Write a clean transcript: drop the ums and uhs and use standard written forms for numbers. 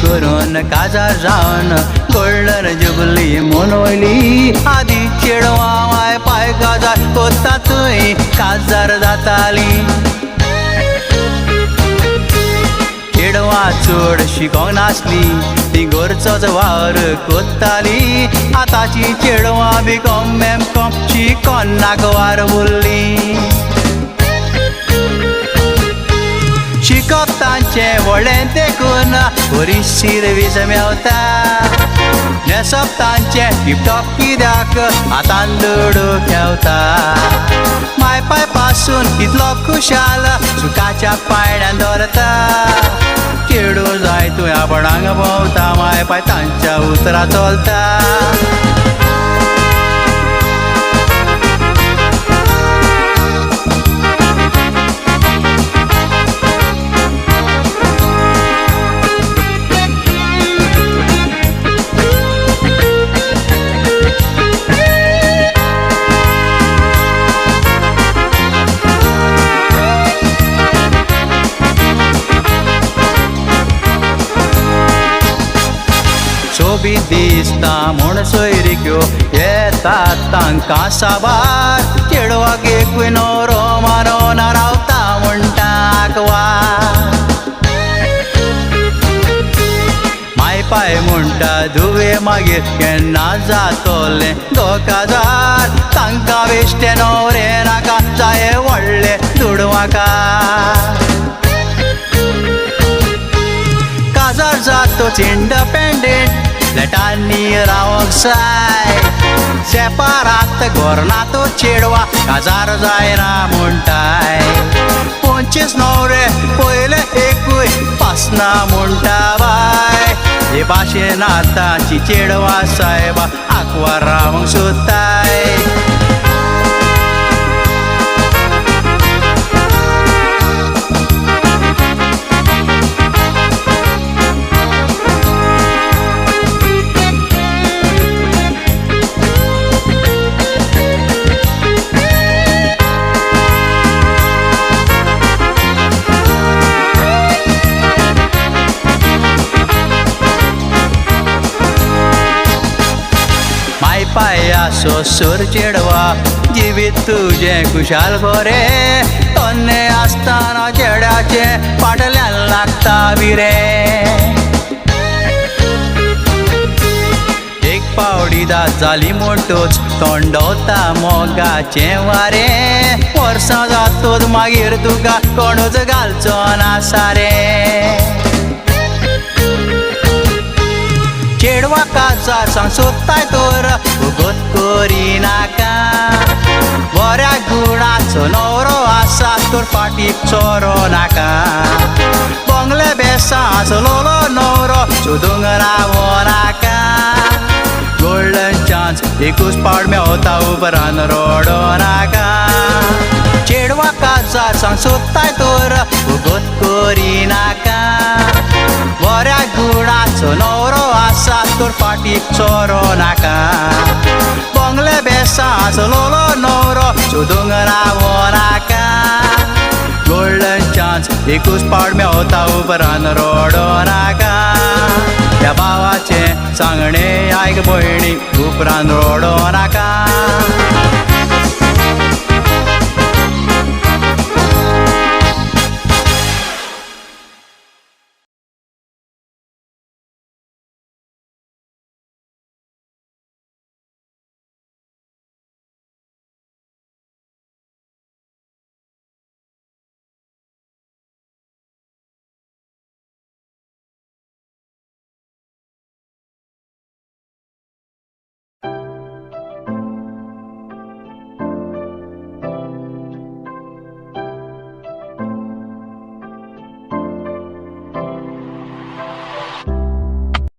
करून काजार जावन गोल्डन जुबली मनयली आदी चेडवां माय पाय काजार कोत्ता थंय काजार जाताली चेडवां चड शिकोंक नासली ती घरचोच वावर कोत्ताली आतांची चेडवां बीकॉम एमकॉम शिकोन नाकवार उरली शिकप तांचें व्हडलें देखून बरी सिरवीस मेवता न्हेसप तांचें टिपटॉप कित्याक हातान लडू खेवता माय पाय पासून कितलो खुशाल सुखाच्या पायण्यान दवरता चेडू जाय तुवें आपणाक भोंवता माय पाय तांच्या उतरां चलता सोबीत दिसता म्हूण सोयरीक्यो येतात तांकां साबार चेडवाक एकूय न्हवरो मारोन रावता म्हणटा आंकवार माय पाय म्हणटा धुवे मागीर केन्ना जातोलें दोकाजार तांकां बेश्टे न्हवरे नाका जाये व्हडले दुडवाकार काजार जातोच इंडिपेंडेंट फ्लॅटांनी रावंक जाय सेपारात घोरना तो चेडवा काजार जायना म्हणटाय 25 न्हवरे पयले एकूय पासना म्हणटा बाय हे भाशेन आतांची चेडवा सायबा आंकवार रावंक सोदताय पायासो सूर चेडवा जिवीत तुजें खुशाल बरे तन्ने आसतना चेड्याचे फाटल्यान लागता बिरे एक पावडी दात जाली मोठोच तोंडवता मोगाचें वारे वर्सां जातोच मागीर तुका कोणूच घालचो ना सारे चेडवा काजार सांग सोदताय तर उगत करिनाका बऱ्या गुणाचो न्हवरो आसा तर फाटीक चोरो नाका बंगले बेसां आसलोलो न्हवरो सोदूंक रावो नाका गोल्डन चान्स एकूच पावट मेवता उपरांत रडो नाका चेडवा काजार सांग सोदताय तर उगत करिनाका बऱ्या गुणाचो न्हवरो आसा तर फाटीक चोरो नाका बंगले बेसां आसलोलो न्हवरो सोदूंक रावो नाका गोल्डन चान्स एकूच पावट मेवता उपरांत रडो नाका त्या भावाचें सांगणें आयक भयणी उपरांत रडो नाका